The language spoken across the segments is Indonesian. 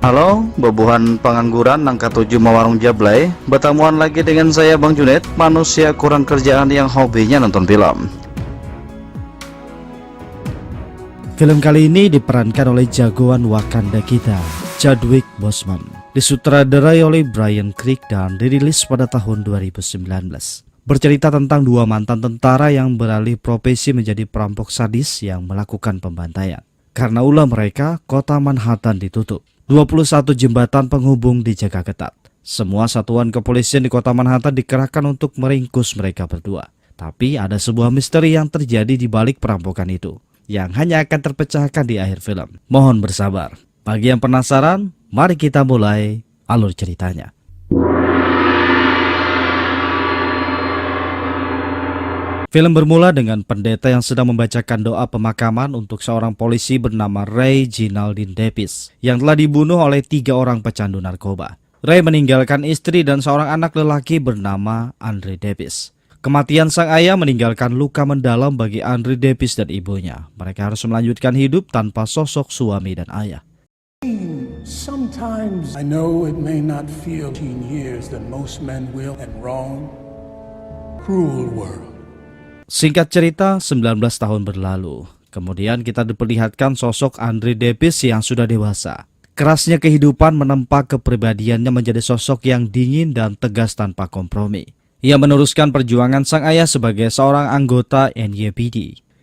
Halo, bebuhan pengangguran angka 7 Mawarung Jablay. Bertemuan lagi dengan saya Bang Junet, manusia kurang kerjaan yang hobinya nonton film. Film kali ini diperankan oleh jagoan Wakanda kita, Chadwick Boseman. Disutradarai oleh Brian Craig dan dirilis pada tahun 2019. Bercerita tentang dua mantan tentara yang beralih profesi menjadi perampok sadis yang melakukan pembantaian. Karena ulah mereka, kota Manhattan ditutup. 21 jembatan penghubung dijaga ketat. Semua satuan kepolisian di kota Manhattan dikerahkan untuk meringkus mereka berdua. Tapi ada sebuah misteri yang terjadi di balik perampokan itu, yang hanya akan terpecahkan di akhir film. Mohon bersabar. Bagi yang penasaran, mari kita mulai alur ceritanya. Film bermula dengan pendeta yang sedang membacakan doa pemakaman untuk seorang polisi bernama Ray Ginaldine Davis yang telah dibunuh oleh 3 orang pecandu narkoba. Ray meninggalkan istri dan seorang anak lelaki bernama Andre Davis. Kematian sang ayah meninggalkan luka mendalam bagi Andre Davis dan ibunya. Mereka harus melanjutkan hidup tanpa sosok suami dan ayah. Sometimes I know it may not feel 10 years that most men will and wrong. Cruel world. Singkat cerita, 19 tahun berlalu. Kemudian kita diperlihatkan sosok Andre Davis yang sudah dewasa. Kerasnya kehidupan menempa kepribadiannya menjadi sosok yang dingin dan tegas tanpa kompromi. Ia meneruskan perjuangan sang ayah sebagai seorang anggota NYPD.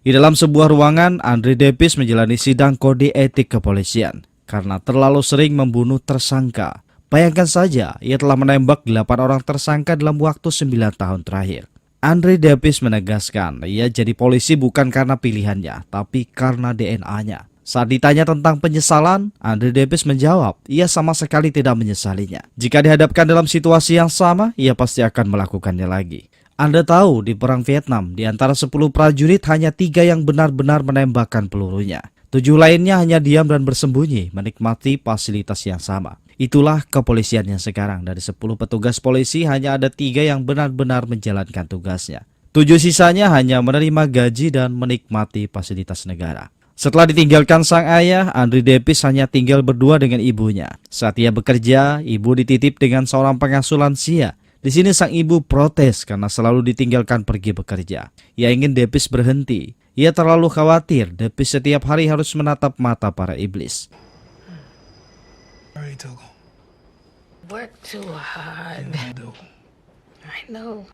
Di dalam sebuah ruangan, Andre Davis menjalani sidang kode etik kepolisian karena terlalu sering membunuh tersangka. Bayangkan saja, ia telah menembak 8 orang tersangka dalam waktu 9 tahun terakhir. Andre Davis menegaskan ia jadi polisi bukan karena pilihannya, tapi karena DNA-nya. Saat ditanya tentang penyesalan, Andre Davis menjawab ia sama sekali tidak menyesalinya. Jika dihadapkan dalam situasi yang sama, ia pasti akan melakukannya lagi. Anda tahu di Perang Vietnam, di antara 10 prajurit hanya 3 yang benar-benar menembakkan pelurunya. 7 lainnya hanya diam dan bersembunyi menikmati fasilitas yang sama. Itulah kepolisiannya sekarang. Dari 10 petugas polisi hanya ada 3 yang benar-benar menjalankan tugasnya. 7 sisanya hanya menerima gaji dan menikmati fasilitas negara. Setelah ditinggalkan sang ayah, Andre Davis hanya tinggal berdua dengan ibunya. Saat ia bekerja, ibu dititip dengan seorang pengasuh lansia. Di sini sang ibu protes karena selalu ditinggalkan pergi bekerja. Ia ingin Davis berhenti. Ia terlalu khawatir Davis setiap hari harus menatap mata para iblis. Work too hard. I know.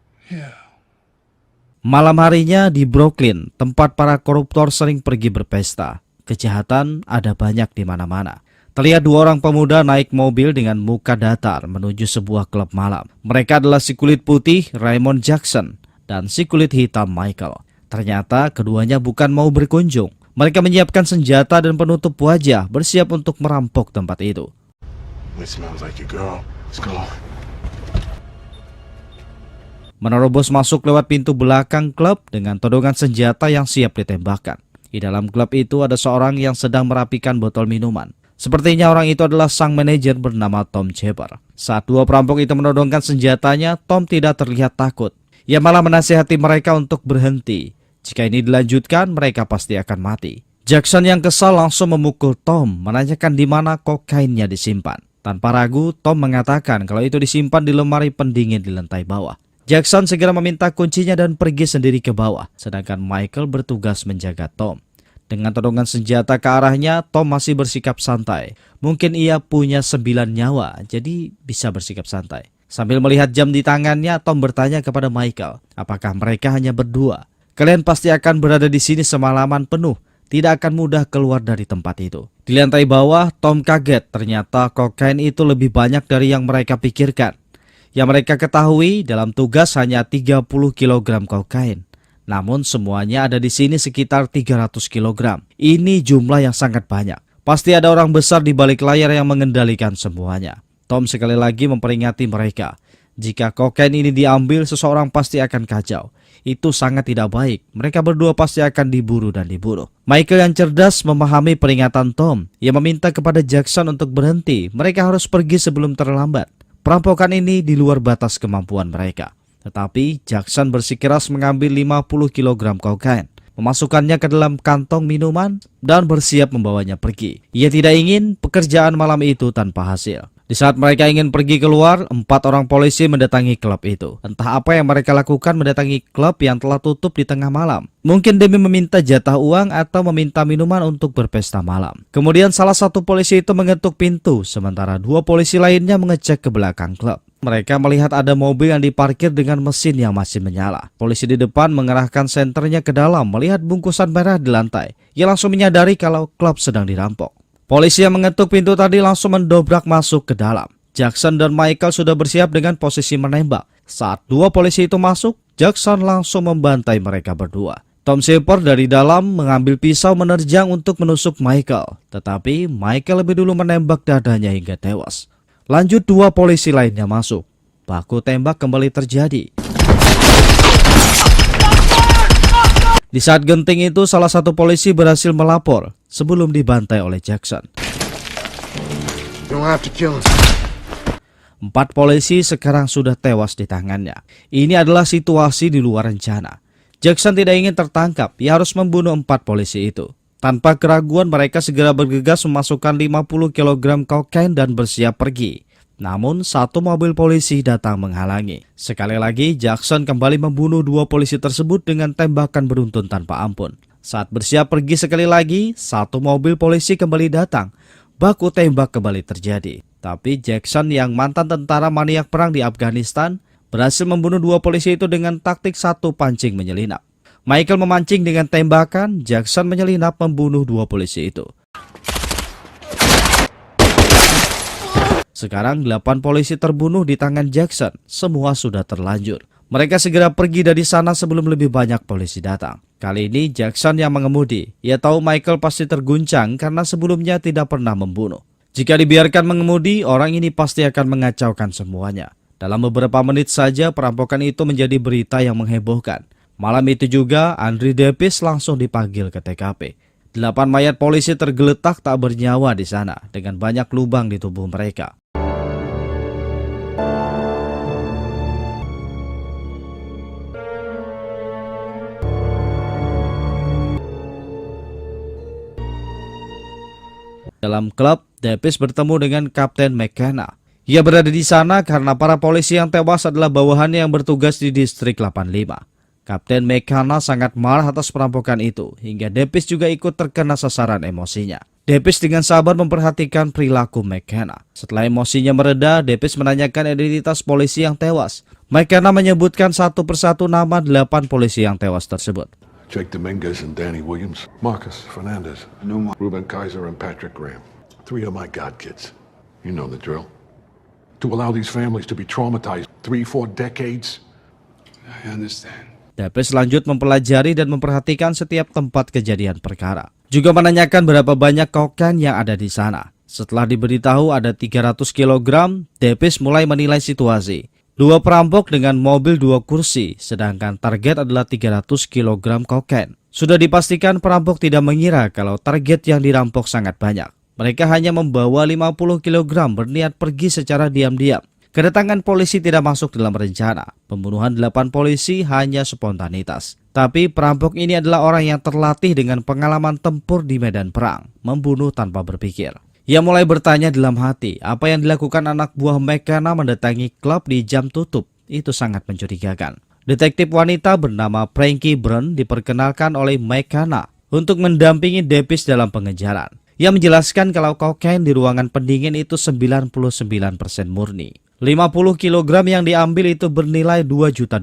Malam harinya di Brooklyn, tempat para koruptor sering pergi berpesta. Kejahatan ada banyak di mana-mana. Terlihat 2 orang pemuda naik mobil dengan muka datar menuju sebuah klub malam. Mereka adalah si kulit putih Raymond Jackson dan si kulit hitam Michael. Ternyata keduanya bukan mau berkunjung. Mereka menyiapkan senjata dan penutup wajah bersiap untuk merampok tempat itu. Menerobos masuk lewat pintu belakang klub dengan todongan senjata yang siap ditembakkan. Di dalam klub itu ada seorang yang sedang merapikan botol minuman. Sepertinya orang itu adalah sang manajer bernama Tom Chapper. Saat 2 perampok itu menodongkan senjatanya, Tom tidak terlihat takut. Ia malah menasihati mereka untuk berhenti. Jika ini dilanjutkan, mereka pasti akan mati. Jackson yang kesal langsung memukul Tom, menanyakan di mana kokainnya disimpan. Tanpa ragu, Tom mengatakan kalau itu disimpan di lemari pendingin di lantai bawah. Jackson segera meminta kuncinya dan pergi sendiri ke bawah, sedangkan Michael bertugas menjaga Tom. Dengan todongan senjata ke arahnya, Tom masih bersikap santai. Mungkin ia punya 9 nyawa, jadi bisa bersikap santai. Sambil melihat jam di tangannya, Tom bertanya kepada Michael, apakah mereka hanya berdua? Kalian pasti akan berada di sini semalaman penuh. Tidak akan mudah keluar dari tempat itu. Di lantai bawah, Tom kaget. Ternyata kokain itu lebih banyak dari yang mereka pikirkan. Yang mereka ketahui, dalam tugas hanya 30 kg kokain. Namun semuanya ada di sini sekitar 300 kg. Ini jumlah yang sangat banyak. Pasti ada orang besar di balik layar yang mengendalikan semuanya. Tom sekali lagi memperingati mereka. Jika kokain ini diambil, seseorang pasti akan kacau. Itu sangat tidak baik. Mereka berdua pasti akan diburu dan dibunuh. Michael yang cerdas memahami peringatan Tom. Ia meminta kepada Jackson untuk berhenti. Mereka harus pergi sebelum terlambat. Perampokan ini di luar batas kemampuan mereka. Tetapi Jackson bersikeras mengambil 50 kg kokain. memasukkannya ke dalam kantong minuman, dan bersiap membawanya pergi. Ia tidak ingin pekerjaan malam itu tanpa hasil. Di saat mereka ingin pergi keluar, 4 orang polisi mendatangi klub itu. Entah apa yang mereka lakukan mendatangi klub yang telah tutup di tengah malam. Mungkin demi meminta jatah uang atau meminta minuman untuk berpesta malam. Kemudian salah satu polisi itu mengetuk pintu, sementara 2 polisi lainnya mengecek ke belakang klub. Mereka melihat ada mobil yang diparkir dengan mesin yang masih menyala. Polisi di depan mengerahkan senternya ke dalam melihat bungkusan merah di lantai. Ia langsung menyadari kalau klub sedang dirampok. Polisi yang mengetuk pintu tadi langsung mendobrak masuk ke dalam. Jackson dan Michael sudah bersiap dengan posisi menembak. Saat 2 polisi itu masuk, Jackson langsung membantai mereka berdua. Tom Shepard dari dalam mengambil pisau menerjang untuk menusuk Michael. Tetapi Michael lebih dulu menembak dadanya hingga tewas. Lanjut 2 polisi lainnya masuk. Baku tembak kembali terjadi. Di saat genting itu, salah satu polisi berhasil melapor sebelum dibantai oleh Jackson. 4 polisi sekarang sudah tewas di tangannya. Ini adalah situasi di luar rencana. Jackson tidak ingin tertangkap, ia harus membunuh 4 polisi itu. Tanpa keraguan mereka segera bergegas memasukkan 50 kg kokain dan bersiap pergi. Namun 1 mobil polisi datang menghalangi. Sekali lagi Jackson kembali membunuh 2 polisi tersebut dengan tembakan beruntun tanpa ampun. Saat bersiap pergi sekali lagi, 1 mobil polisi kembali datang. Baku tembak kembali terjadi. Tapi Jackson yang mantan tentara maniak perang di Afghanistan berhasil membunuh 2 polisi itu dengan taktik 1 pancing menyelinap. Michael memancing dengan tembakan, Jackson menyelinap membunuh 2 polisi itu. Sekarang 8 polisi terbunuh di tangan Jackson, semua sudah terlanjur. Mereka segera pergi dari sana sebelum lebih banyak polisi datang. Kali ini Jackson yang mengemudi. Ia tahu Michael pasti terguncang karena sebelumnya tidak pernah membunuh. Jika dibiarkan mengemudi, orang ini pasti akan mengacaukan semuanya. Dalam beberapa menit saja perampokan itu menjadi berita yang menghebohkan. Malam itu juga Andrew Davis langsung dipanggil ke TKP. 8 mayat polisi tergeletak tak bernyawa di sana dengan banyak lubang di tubuh mereka. Dalam klub, Davis bertemu dengan Kapten McKenna. Ia berada di sana karena para polisi yang tewas adalah bawahannya yang bertugas di distrik 85. Kapten McKenna sangat marah atas perampokan itu, hingga Davis juga ikut terkena sasaran emosinya. Davis dengan sabar memperhatikan perilaku McKenna. Setelah emosinya mereda, Davis menanyakan identitas polisi yang tewas. McKenna menyebutkan satu persatu nama 8 polisi yang tewas tersebut. Jake Dominguez and Danny Williams, Marcus Fernandez, Ruben Kaiser and Patrick Graham. 3 of my God kids. You know the drill. To allow these families to be traumatized 3-4 decades. I understand. Davis lanjut mempelajari dan memperhatikan setiap tempat kejadian perkara. Juga menanyakan berapa banyak kokain yang ada di sana. Setelah diberitahu ada 300 kg, Davis mulai menilai situasi. 2 perampok dengan mobil 2 kursi, sedangkan target adalah 300 kg kokain. Sudah dipastikan perampok tidak mengira kalau target yang dirampok sangat banyak. Mereka hanya membawa 50 kg berniat pergi secara diam-diam. Kedatangan polisi tidak masuk dalam rencana. Pembunuhan 8 polisi hanya spontanitas. Tapi perampok ini adalah orang yang terlatih dengan pengalaman tempur di medan perang, membunuh tanpa berpikir. Ia mulai bertanya dalam hati, apa yang dilakukan anak buah McKenna mendatangi klub di jam tutup. Itu sangat mencurigakan. Detektif wanita bernama Frankie Brown diperkenalkan oleh McKenna untuk mendampingi Davis dalam pengejaran. Ia menjelaskan kalau kokain di ruangan pendingin itu 99% murni. 50 kg yang diambil itu bernilai $2 juta.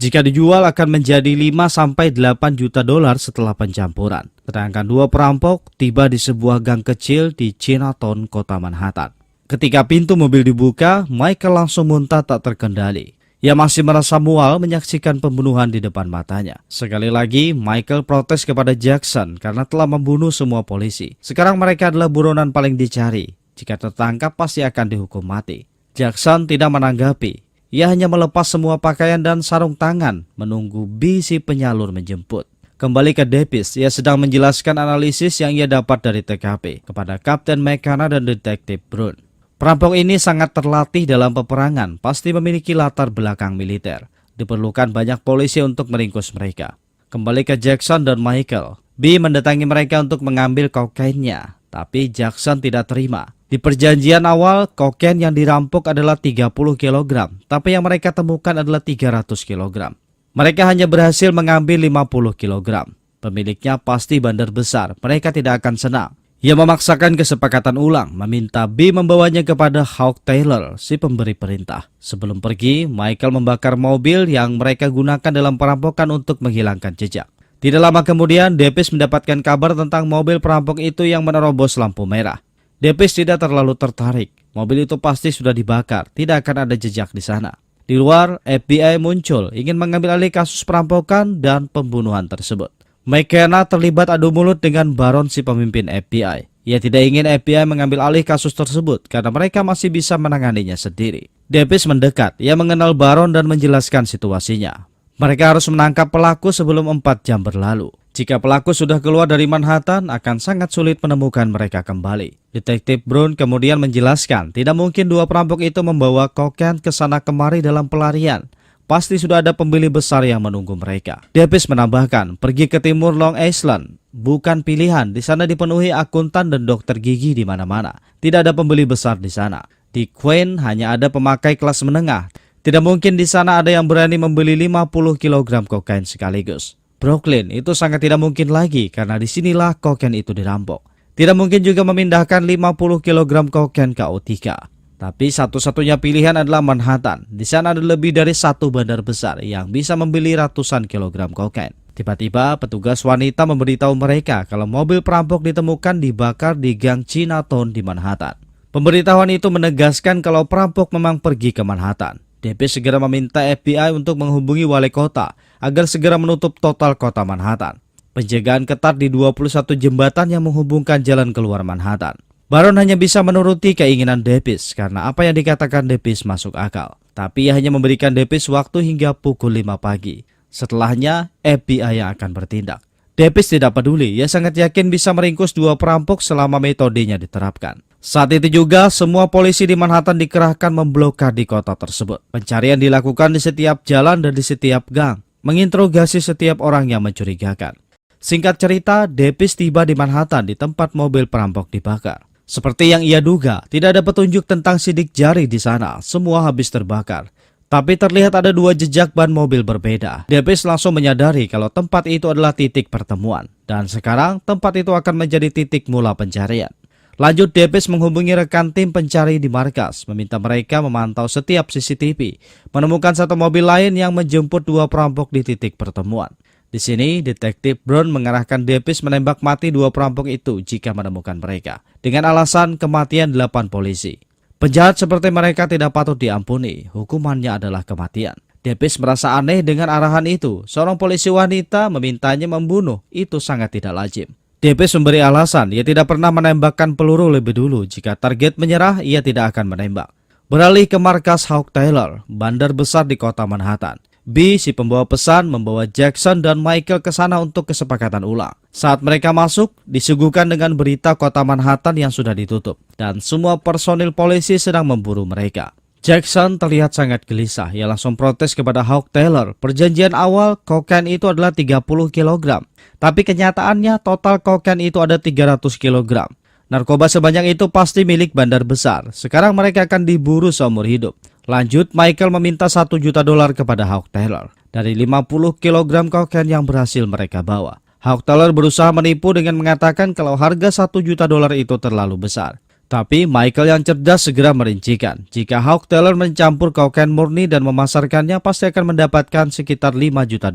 Jika dijual akan menjadi 5-8 juta dolar setelah pencampuran. Sedangkan 2 perampok tiba di sebuah gang kecil di Chinatown, kota Manhattan. Ketika pintu mobil dibuka, Michael langsung muntah tak terkendali. Ia masih merasa mual menyaksikan pembunuhan di depan matanya. Sekali lagi, Michael protes kepada Jackson karena telah membunuh semua polisi. Sekarang mereka adalah buronan paling dicari. Jika tertangkap pasti akan dihukum mati. Jackson tidak menanggapi. Ia hanya melepas semua pakaian dan sarung tangan, menunggu si penyalur menjemput. Kembali ke Davis, ia sedang menjelaskan analisis yang ia dapat dari TKP kepada Kapten McKenna dan Detektif Brown. Perampok ini sangat terlatih dalam peperangan, pasti memiliki latar belakang militer. Diperlukan banyak polisi untuk meringkus mereka. kembali ke Jackson dan Michael. B mendatangi mereka untuk mengambil kokainnya, tapi Jackson tidak terima. Di perjanjian awal, kokain yang dirampok adalah 30 kg, tapi yang mereka temukan adalah 300 kg. Mereka hanya berhasil mengambil 50 kg. Pemiliknya pasti bandar besar, mereka tidak akan senang. Ia memaksakan kesepakatan ulang, meminta B membawanya kepada Hawk Taylor, si pemberi perintah. Sebelum pergi, Michael membakar mobil yang mereka gunakan dalam perampokan untuk menghilangkan jejak. Tidak lama kemudian, Depis mendapatkan kabar tentang mobil perampok itu yang menerobos lampu merah. Depis tidak terlalu tertarik. Mobil itu pasti sudah dibakar, tidak akan ada jejak di sana. Di luar, FBI muncul, ingin mengambil alih kasus perampokan dan pembunuhan tersebut. McKenna terlibat adu mulut dengan Baron, si pemimpin FBI. Ia tidak ingin FBI mengambil alih kasus tersebut karena mereka masih bisa menanganinya sendiri. Depis mendekat, ia mengenal Baron dan menjelaskan situasinya. Mereka harus menangkap pelaku sebelum 4 jam berlalu. Jika pelaku sudah keluar dari Manhattan, akan sangat sulit menemukan mereka kembali. Detektif Brown kemudian menjelaskan, tidak mungkin dua perampok itu membawa kokain ke sana kemari dalam pelarian. Pasti sudah ada pembeli besar yang menunggu mereka. Depis menambahkan, pergi ke timur Long Island bukan pilihan. Di sana dipenuhi akuntan dan dokter gigi di mana-mana. Tidak ada pembeli besar di sana. Di Queens hanya ada pemakai kelas menengah. Tidak mungkin di sana ada yang berani membeli 50 kg kokain sekaligus. Brooklyn itu sangat tidak mungkin lagi karena disinilah kokain itu dirampok. Tidak mungkin juga memindahkan 50 kg kokain ke Utica. Tapi satu-satunya pilihan adalah Manhattan. Di sana ada lebih dari satu bandar besar yang bisa membeli ratusan kilogram kokain. Tiba-tiba petugas wanita memberitahu mereka kalau mobil perampok ditemukan dibakar di gang Chinatown di Manhattan. Pemberitahuan itu menegaskan kalau perampok memang pergi ke Manhattan. Depis segera meminta FBI untuk menghubungi wali kota agar segera menutup total kota Manhattan. Penjagaan ketat di 21 jembatan yang menghubungkan jalan keluar Manhattan. Baron hanya bisa menuruti keinginan Depis karena apa yang dikatakan Depis masuk akal. Tapi ia hanya memberikan Depis waktu hingga pukul 5 pagi. Setelahnya, FBI yang akan bertindak. Depis tidak peduli, ia sangat yakin bisa meringkus dua perampok selama metodenya diterapkan. Saat itu juga, semua polisi di Manhattan dikerahkan memblokade kota tersebut. Pencarian dilakukan di setiap jalan dan di setiap gang, menginterogasi setiap orang yang mencurigakan. Singkat cerita, Depis tiba di Manhattan di tempat mobil perampok dibakar. Seperti yang ia duga, tidak ada petunjuk tentang sidik jari di sana, semua habis terbakar. Tapi terlihat ada dua jejak ban mobil berbeda. Depis langsung menyadari kalau tempat itu adalah titik pertemuan. Dan sekarang tempat itu akan menjadi titik mula pencarian. Lanjut, Depis menghubungi rekan tim pencari di markas, meminta mereka memantau setiap CCTV, menemukan satu mobil lain yang menjemput dua perampok di titik pertemuan. Di sini, Detektif Brown mengarahkan Depis menembak mati dua perampok itu jika menemukan mereka, dengan alasan kematian 8 polisi. Penjahat seperti mereka tidak patut diampuni, hukumannya adalah kematian. Depis merasa aneh dengan arahan itu, seorang polisi wanita memintanya membunuh, itu sangat tidak lazim. Depis memberi alasan, ia tidak pernah menembakkan peluru lebih dulu, jika target menyerah, ia tidak akan menembak. Beralih ke markas Hawk Taylor, bandar besar di kota Manhattan. B, si pembawa pesan, membawa Jackson dan Michael ke sana untuk kesepakatan ulang. Saat mereka masuk, disuguhkan dengan berita kota Manhattan yang sudah ditutup, dan semua personil polisi sedang memburu mereka. Jackson terlihat sangat gelisah, ia langsung protes kepada Hawk Taylor. Perjanjian awal, kokain itu adalah 30 kg, tapi kenyataannya total kokain itu ada 300 kg. Narkoba sebanyak itu pasti milik bandar besar, sekarang mereka akan diburu seumur hidup. Lanjut, Michael meminta $1 juta kepada Hawk Taylor dari 50 kg kokain yang berhasil mereka bawa. Hawk Taylor berusaha menipu dengan mengatakan kalau harga $1 juta itu terlalu besar. Tapi Michael yang cerdas segera merincikan, jika Hawk Taylor mencampur kokain murni dan memasarkannya pasti akan mendapatkan sekitar $5 juta.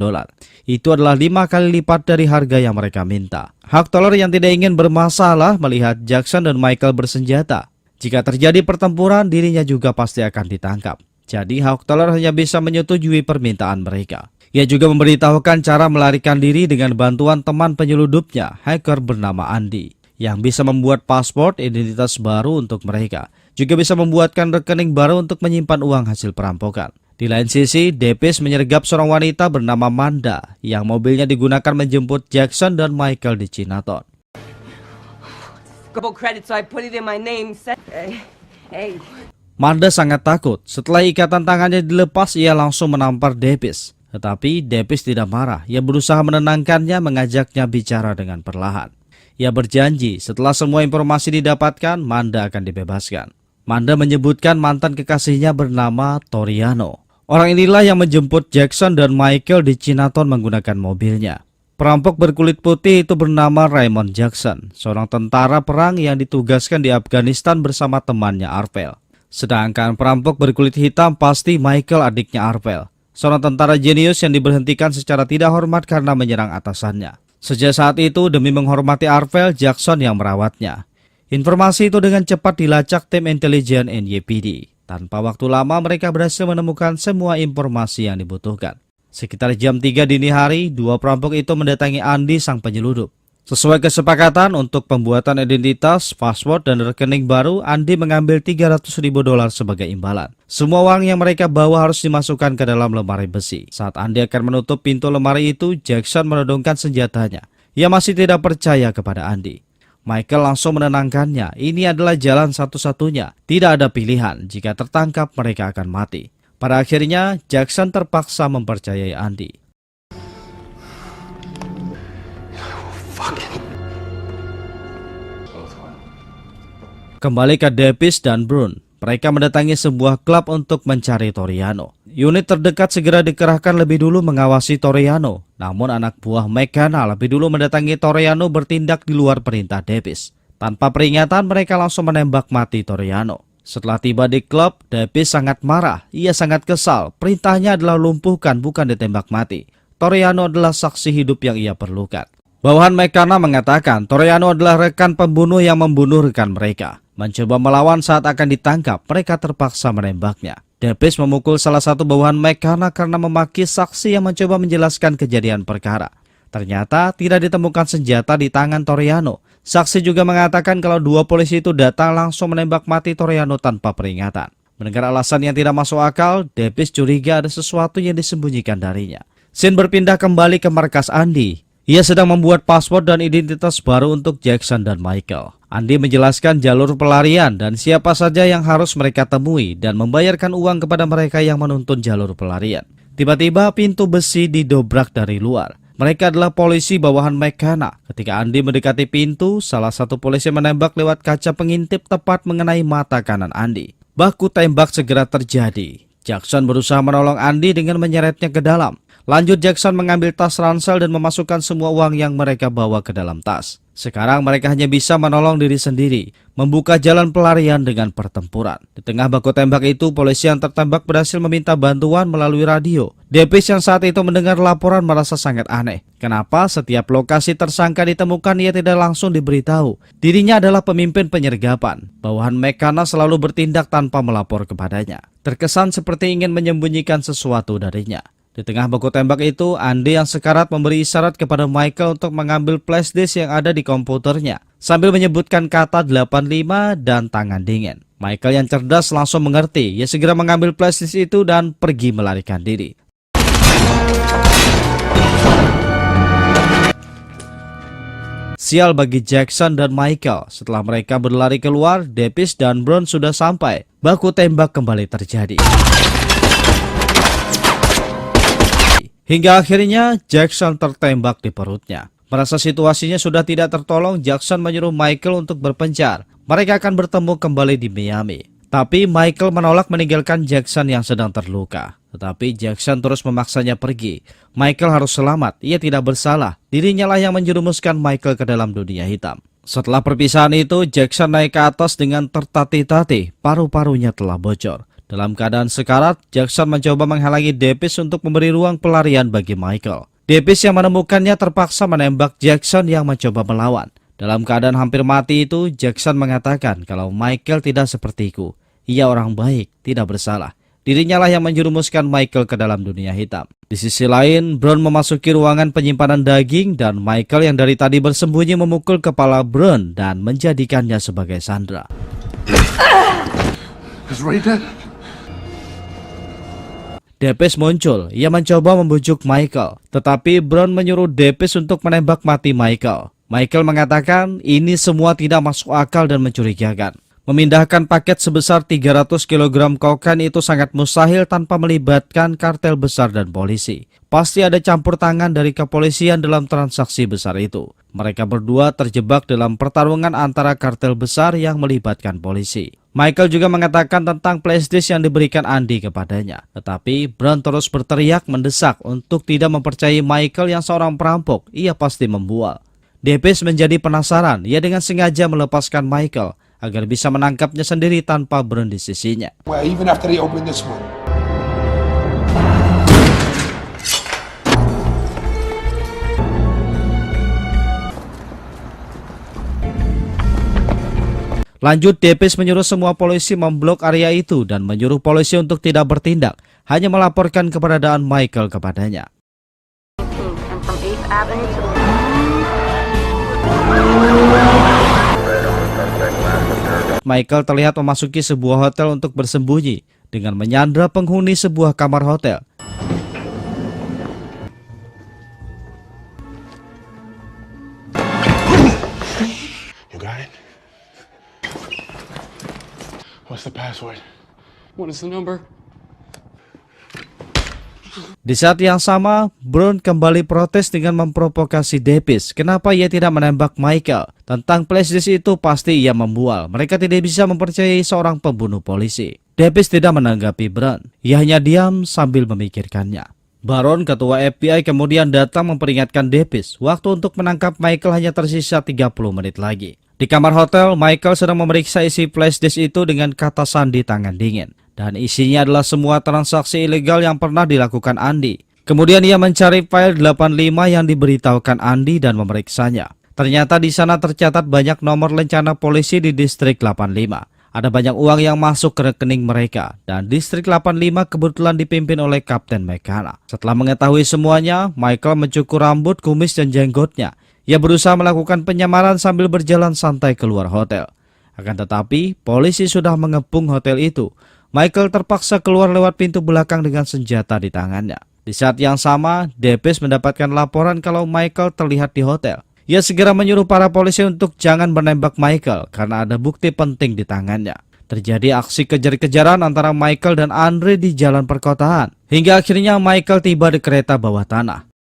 Itu adalah 5 kali lipat dari harga yang mereka minta. Hawk Taylor yang tidak ingin bermasalah melihat Jackson dan Michael bersenjata. Jika terjadi pertempuran, dirinya juga pasti akan ditangkap. Jadi Hawk Taylor hanya bisa menyetujui permintaan mereka. Ia juga memberitahukan cara melarikan diri dengan bantuan teman penyeludupnya, hacker bernama Andy, yang bisa membuat paspor identitas baru untuk mereka. Juga bisa membuatkan rekening baru untuk menyimpan uang hasil perampokan. Di lain sisi, Depis menyergap seorang wanita bernama Manda, yang mobilnya digunakan menjemput Jackson dan Michael di Chinatown. Credit, so I put it in my name. Hey. Manda sangat takut. Setelah ikatan tangannya dilepas, ia langsung menampar Depis. Tetapi Davis tidak marah. Ia berusaha menenangkannya, mengajaknya bicara dengan perlahan. Ia berjanji setelah semua informasi didapatkan, Manda akan dibebaskan. Manda menyebutkan mantan kekasihnya bernama Toriano. Orang inilah yang menjemput Jackson dan Michael di Chinatown menggunakan mobilnya. Perampok berkulit putih itu bernama Raymond Jackson, seorang tentara perang yang ditugaskan di Afghanistan bersama temannya Arvel. Sedangkan perampok berkulit hitam pasti Michael, adiknya Arvel, seorang tentara jenius yang diberhentikan secara tidak hormat karena menyerang atasannya. Sejak saat itu, demi menghormati Arvel, Jackson yang merawatnya. Informasi itu dengan cepat dilacak tim intelijen NYPD. Tanpa waktu lama, mereka berhasil menemukan semua informasi yang dibutuhkan. Sekitar jam 3 dini hari, dua perampok itu mendatangi Andy, sang penyeludup. Sesuai kesepakatan untuk pembuatan identitas, password, dan rekening baru, Andy mengambil $300.000 sebagai imbalan. Semua uang yang mereka bawa harus dimasukkan ke dalam lemari besi. Saat Andy akan menutup pintu lemari itu, Jackson menodongkan senjatanya. Ia masih tidak percaya kepada Andy. Michael langsung menenangkannya. Ini adalah jalan satu-satunya. Tidak ada pilihan. Jika tertangkap, mereka akan mati. Pada akhirnya, Jackson terpaksa mempercayai Andy. Kembali ke Davis dan Brun. Mereka mendatangi sebuah klub untuk mencari Toriano. Unit terdekat segera dikerahkan lebih dulu mengawasi Toriano. Namun anak buah McKenna lebih dulu mendatangi Toriano bertindak di luar perintah Davis. Tanpa peringatan, mereka langsung menembak mati Toriano. Setelah tiba di klub, Davis sangat marah. Ia sangat kesal. Perintahnya adalah lumpuhkan, bukan ditembak mati. Toriano adalah saksi hidup yang ia perlukan. Bawahan McKenna mengatakan Toriano adalah rekan pembunuh yang membunuh rekan mereka. Mencoba melawan saat akan ditangkap, mereka terpaksa menembaknya. Davis memukul salah satu bawahan McKenna karena memaki saksi yang mencoba menjelaskan kejadian perkara. Ternyata tidak ditemukan senjata di tangan Toriano. Saksi juga mengatakan kalau dua polisi itu datang langsung menembak mati Toriano tanpa peringatan. Mendengar alasan yang tidak masuk akal, Davis curiga ada sesuatu yang disembunyikan darinya. Scene berpindah kembali ke markas Andy. Ia sedang membuat password dan identitas baru untuk Jackson dan Michael. Andy menjelaskan jalur pelarian dan siapa saja yang harus mereka temui dan membayarkan uang kepada mereka yang menuntun jalur pelarian. Tiba-tiba pintu besi didobrak dari luar. Mereka adalah polisi bawahan McKenna. Ketika Andy mendekati pintu, salah satu polisi menembak lewat kaca pengintip tepat mengenai mata kanan Andy. Baku tembak segera terjadi. Jackson berusaha menolong Andy dengan menyeretnya ke dalam. Lanjut, Jackson mengambil tas ransel dan memasukkan semua uang yang mereka bawa ke dalam tas. Sekarang mereka hanya bisa menolong diri sendiri, membuka jalan pelarian dengan pertempuran. Di tengah baku tembak itu, polisi yang tertembak berhasil meminta bantuan melalui radio. Davis yang saat itu mendengar laporan merasa sangat aneh. Kenapa setiap lokasi tersangka ditemukan ia tidak langsung diberitahu? Dirinya adalah pemimpin penyergapan. Bawahan McKenna selalu bertindak tanpa melapor kepadanya. Terkesan seperti ingin menyembunyikan sesuatu darinya. Di tengah baku tembak itu, Andy yang sekarat memberi isyarat kepada Michael untuk mengambil flash disk yang ada di komputernya, sambil menyebutkan kata 85 dan tangan dingin. Michael yang cerdas langsung mengerti. Ia segera mengambil flash disk itu dan pergi melarikan diri. Sial bagi Jackson dan Michael. Setelah mereka berlari keluar, Davis dan Brun sudah sampai. Baku tembak kembali terjadi. Hingga akhirnya Jackson tertembak di perutnya. Merasa situasinya sudah tidak tertolong, Jackson menyuruh Michael untuk berpencar. Mereka akan bertemu kembali di Miami. Tapi Michael menolak meninggalkan Jackson yang sedang terluka. Tetapi Jackson terus memaksanya pergi. Michael harus selamat, ia tidak bersalah. Dirinya lah yang menjerumuskan Michael ke dalam dunia hitam. Setelah perpisahan itu, Jackson naik ke atas dengan tertatih-tatih. Paru-parunya telah bocor. Dalam keadaan sekarat, Jackson mencoba menghalangi Davis untuk memberi ruang pelarian bagi Michael. Davis yang menemukannya terpaksa menembak Jackson yang mencoba melawan. Dalam keadaan hampir mati itu, Jackson mengatakan kalau Michael tidak sepertiku. Ia orang baik, tidak bersalah. Dirinya lah yang menjerumuskan Michael ke dalam dunia hitam. Di sisi lain, Brun memasuki ruangan penyimpanan daging dan Michael yang dari tadi bersembunyi memukul kepala Brun dan menjadikannya sebagai sandera. Davis muncul, ia mencoba membujuk Michael, tetapi Brun menyuruh Davis untuk menembak mati Michael. Michael mengatakan ini semua tidak masuk akal dan mencurigakan. Memindahkan paket sebesar 300 kg kokain itu sangat mustahil tanpa melibatkan kartel besar dan polisi. Pasti ada campur tangan dari kepolisian dalam transaksi besar itu. Mereka berdua terjebak dalam pertarungan antara kartel besar yang melibatkan polisi. Michael juga mengatakan tentang flashdisk yang diberikan Andy kepadanya. Tetapi Brown terus berteriak mendesak untuk tidak mempercayai Michael yang seorang perampok. Ia pasti membual. Depis menjadi penasaran. Ia dengan sengaja melepaskan Michael agar bisa menangkapnya sendiri tanpa Brown di sisinya. Well, even after they open this one. Lanjut, Depis menyuruh semua polisi memblok area itu dan menyuruh polisi untuk tidak bertindak, hanya melaporkan keberadaan Michael kepadanya. Michael terlihat memasuki sebuah hotel untuk bersembunyi dengan menyandra penghuni sebuah kamar hotel. You got it? What's the password? What is the number? Di saat yang sama, Brown kembali protes dengan memprovokasi Depis. Kenapa ia tidak menembak Michael? Tentang flashdisk itu pasti ia membual. Mereka tidak bisa mempercayai seorang pembunuh polisi. Depis tidak menanggapi Brown. Ia hanya diam sambil memikirkannya. Baron, ketua FBI, kemudian datang memperingatkan Depis. Waktu untuk menangkap Michael hanya tersisa 30 menit lagi. Di kamar hotel, Michael sedang memeriksa isi flashdisk itu dengan kata sandi tangan dingin. Dan isinya adalah semua transaksi ilegal yang pernah dilakukan Andy. Kemudian ia mencari file 85 yang diberitahukan Andy dan memeriksanya. Ternyata di sana tercatat banyak nomor lencana polisi di distrik 85. Ada banyak uang yang masuk ke rekening mereka. Dan distrik 85 kebetulan dipimpin oleh Kapten McKenna. Setelah mengetahui semuanya, Michael mencukur rambut, kumis, dan jenggotnya. Ia berusaha melakukan penyamaran sambil berjalan santai keluar hotel. Akan tetapi, polisi sudah mengepung hotel itu. Michael terpaksa keluar lewat pintu belakang dengan senjata di tangannya. Di saat yang sama, Depis mendapatkan laporan kalau Michael terlihat di hotel. Ia segera menyuruh para polisi untuk jangan menembak Michael karena ada bukti penting di tangannya. Terjadi aksi kejar-kejaran antara Michael dan Andre di jalan perkotaan. Hingga akhirnya Michael tiba di kereta bawah tanah.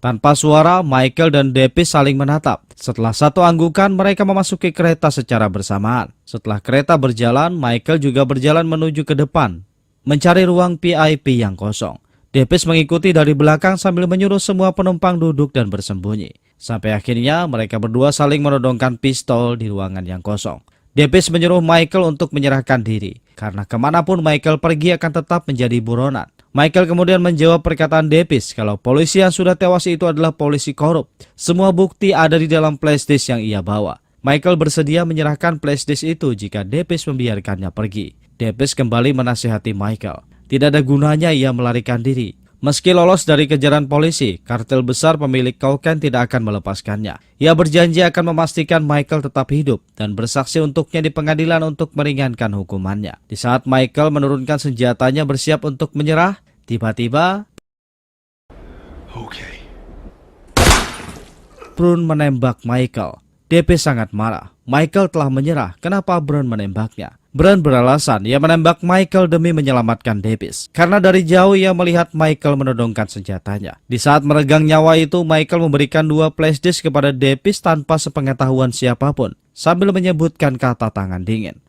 Tanpa suara, Michael dan Depis saling menatap. Setelah satu anggukan, mereka memasuki kereta secara bersamaan. Setelah kereta berjalan, Michael juga berjalan menuju ke depan, mencari ruang VIP yang kosong. Depis mengikuti dari belakang sambil menyuruh semua penumpang duduk dan bersembunyi. Sampai akhirnya mereka berdua saling menodongkan pistol di ruangan yang kosong. Depis menyuruh Michael untuk menyerahkan diri, karena kemanapun Michael pergi akan tetap menjadi buronan. Michael kemudian menjawab perkataan Depis kalau polisi yang sudah tewas itu adalah polisi korup. Semua bukti ada di dalam flashdisk yang ia bawa. Michael bersedia menyerahkan flashdisk itu jika Depis membiarkannya pergi. Depis kembali menasihati Michael. Tidak ada gunanya ia melarikan diri. Meski lolos dari kejaran polisi, kartel besar pemilik kokain tidak akan melepaskannya. Ia berjanji akan memastikan Michael tetap hidup dan bersaksi untuknya di pengadilan untuk meringankan hukumannya. Di saat Michael menurunkan senjatanya bersiap untuk menyerah, tiba-tiba Brown menembak Michael. DP sangat marah. Michael telah menyerah. Kenapa Brown menembaknya? Brown beralasan ia menembak Michael demi menyelamatkan Depis. Karena dari jauh ia melihat Michael menodongkan senjatanya. Di saat meregang nyawa itu, Michael memberikan 2 flashdisk kepada Depis tanpa sepengetahuan siapapun, sambil menyebutkan kata tangan dingin.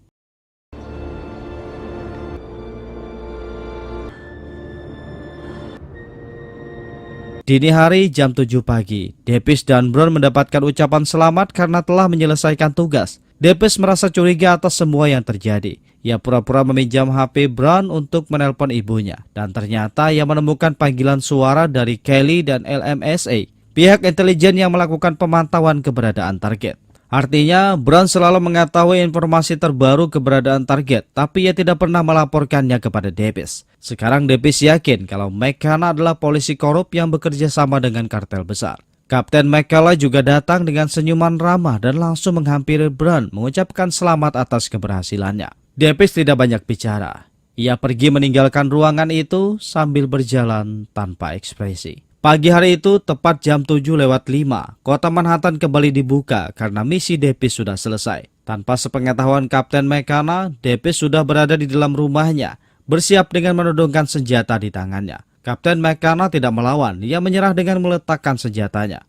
Dini hari jam 7 pagi, Depis dan Brown mendapatkan ucapan selamat karena telah menyelesaikan tugas. Depis merasa curiga atas semua yang terjadi. Ia pura-pura meminjam HP Brown untuk menelpon ibunya. Dan ternyata ia menemukan panggilan suara dari Kelly dan LMSA, pihak intelijen yang melakukan pemantauan keberadaan target. Artinya, Brown selalu mengetahui informasi terbaru keberadaan target, tapi ia tidak pernah melaporkannya kepada Davis. Sekarang Davis yakin kalau McKenna adalah polisi korup yang bekerja sama dengan kartel besar. Kapten McCullough juga datang dengan senyuman ramah dan langsung menghampiri Brown mengucapkan selamat atas keberhasilannya. Davis tidak banyak bicara. Ia pergi meninggalkan ruangan itu sambil berjalan tanpa ekspresi. Pagi hari itu, tepat jam 7:05, kota Manhattan kembali dibuka karena misi Davis sudah selesai. Tanpa sepengetahuan Kapten McKenna, Davis sudah berada di dalam rumahnya, bersiap dengan menodongkan senjata di tangannya. Kapten McKenna tidak melawan, ia menyerah dengan meletakkan senjatanya.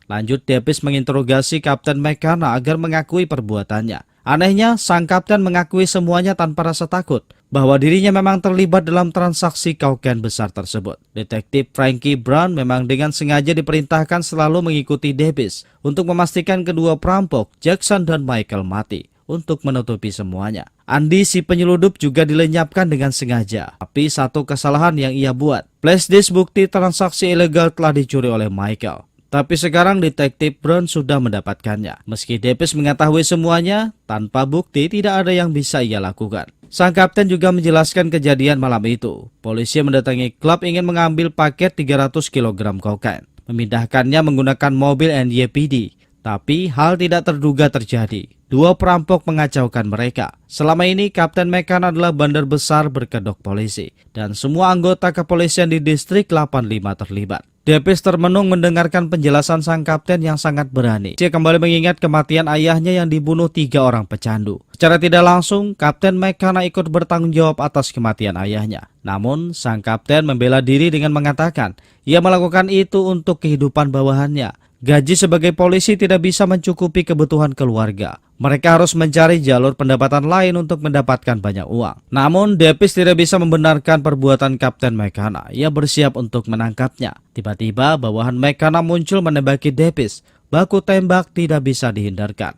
Lanjut, Davis menginterogasi Kapten McKenna agar mengakui perbuatannya. Anehnya, sang kapten mengakui semuanya tanpa rasa takut bahwa dirinya memang terlibat dalam transaksi kokain besar tersebut. Detektif Frankie Brown memang dengan sengaja diperintahkan selalu mengikuti Davis untuk memastikan kedua perampok, Jackson dan Michael, mati untuk menutupi semuanya. Andy si penyeludup juga dilenyapkan dengan sengaja. Tapi satu kesalahan yang ia buat, flash disk bukti transaksi ilegal telah dicuri oleh Michael. Tapi sekarang detektif Brown sudah mendapatkannya. Meski Davis mengetahui semuanya, tanpa bukti tidak ada yang bisa ia lakukan. Sang kapten juga menjelaskan kejadian malam itu. Polisi mendatangi klub ingin mengambil paket 300 kg kokain. Memindahkannya menggunakan mobil NYPD. Tapi hal tidak terduga terjadi. Dua perampok mengacaukan mereka. Selama ini Kapten McKenna adalah bandar besar berkedok polisi. Dan semua anggota kepolisian di distrik 85 terlibat. Davis termenung mendengarkan penjelasan sang kapten yang sangat berani. Dia kembali mengingat kematian ayahnya yang dibunuh 3 orang pecandu. Secara tidak langsung, Kapten McKenna ikut bertanggung jawab atas kematian ayahnya. Namun, sang kapten membela diri dengan mengatakan, ia melakukan itu untuk kehidupan bawahannya. Gaji sebagai polisi tidak bisa mencukupi kebutuhan keluarga. Mereka harus mencari jalur pendapatan lain untuk mendapatkan banyak uang. Namun, Davis tidak bisa membenarkan perbuatan Kapten McKenna. Ia bersiap untuk menangkapnya. Tiba-tiba, bawahan McKenna muncul menembaki Davis. Baku tembak tidak bisa dihindarkan.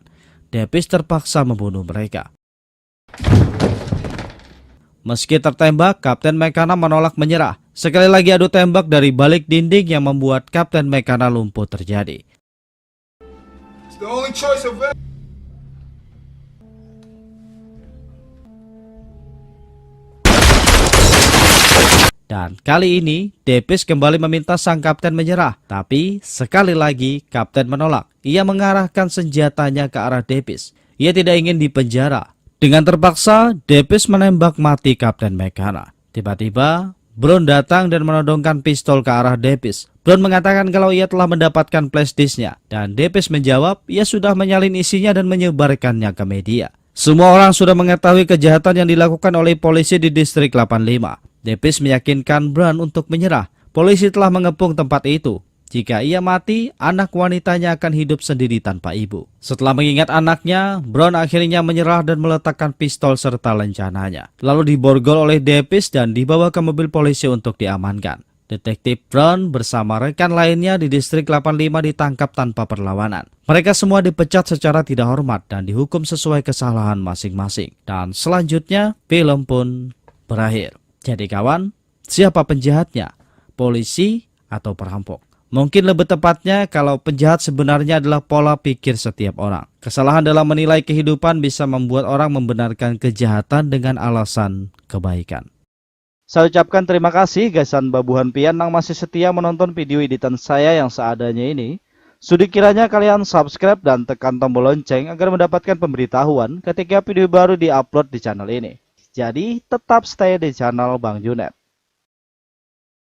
Davis terpaksa membunuh mereka. Meski tertembak, Kapten McKenna menolak menyerah. Sekali lagi adu tembak dari balik dinding yang membuat Kapten McKenna lumpuh terjadi. Dan kali ini, Davis kembali meminta sang kapten menyerah. Tapi sekali lagi, kapten menolak. Ia mengarahkan senjatanya ke arah Davis. Ia tidak ingin dipenjara. Dengan terpaksa, Davis menembak mati Kapten McKenna. Tiba-tiba, Brown datang dan menodongkan pistol ke arah Davis. Brown mengatakan kalau ia telah mendapatkan flash disknya. Dan Davis menjawab, ia sudah menyalin isinya dan menyebarkannya ke media. Semua orang sudah mengetahui kejahatan yang dilakukan oleh polisi di distrik 85. Davis meyakinkan Brown untuk menyerah. Polisi telah mengepung tempat itu. Jika ia mati, anak wanitanya akan hidup sendiri tanpa ibu. Setelah mengingat anaknya, Brown akhirnya menyerah dan meletakkan pistol serta lencananya. Lalu diborgol oleh Davis dan dibawa ke mobil polisi untuk diamankan. Detektif Brown bersama rekan lainnya di distrik 85 ditangkap tanpa perlawanan. Mereka semua dipecat secara tidak hormat dan dihukum sesuai kesalahan masing-masing. Dan selanjutnya, film pun berakhir. Jadi kawan, siapa penjahatnya? Polisi atau perampok? Mungkin lebih tepatnya kalau penjahat sebenarnya adalah pola pikir setiap orang. Kesalahan dalam menilai kehidupan bisa membuat orang membenarkan kejahatan dengan alasan kebaikan. Saya ucapkan terima kasih Gasan Babuhan Pian yang masih setia menonton video editan saya yang seadanya ini. Sudi kiranya kalian subscribe dan tekan tombol lonceng agar mendapatkan pemberitahuan ketika video baru diupload di channel ini. Jadi tetap stay di channel Bang Junet.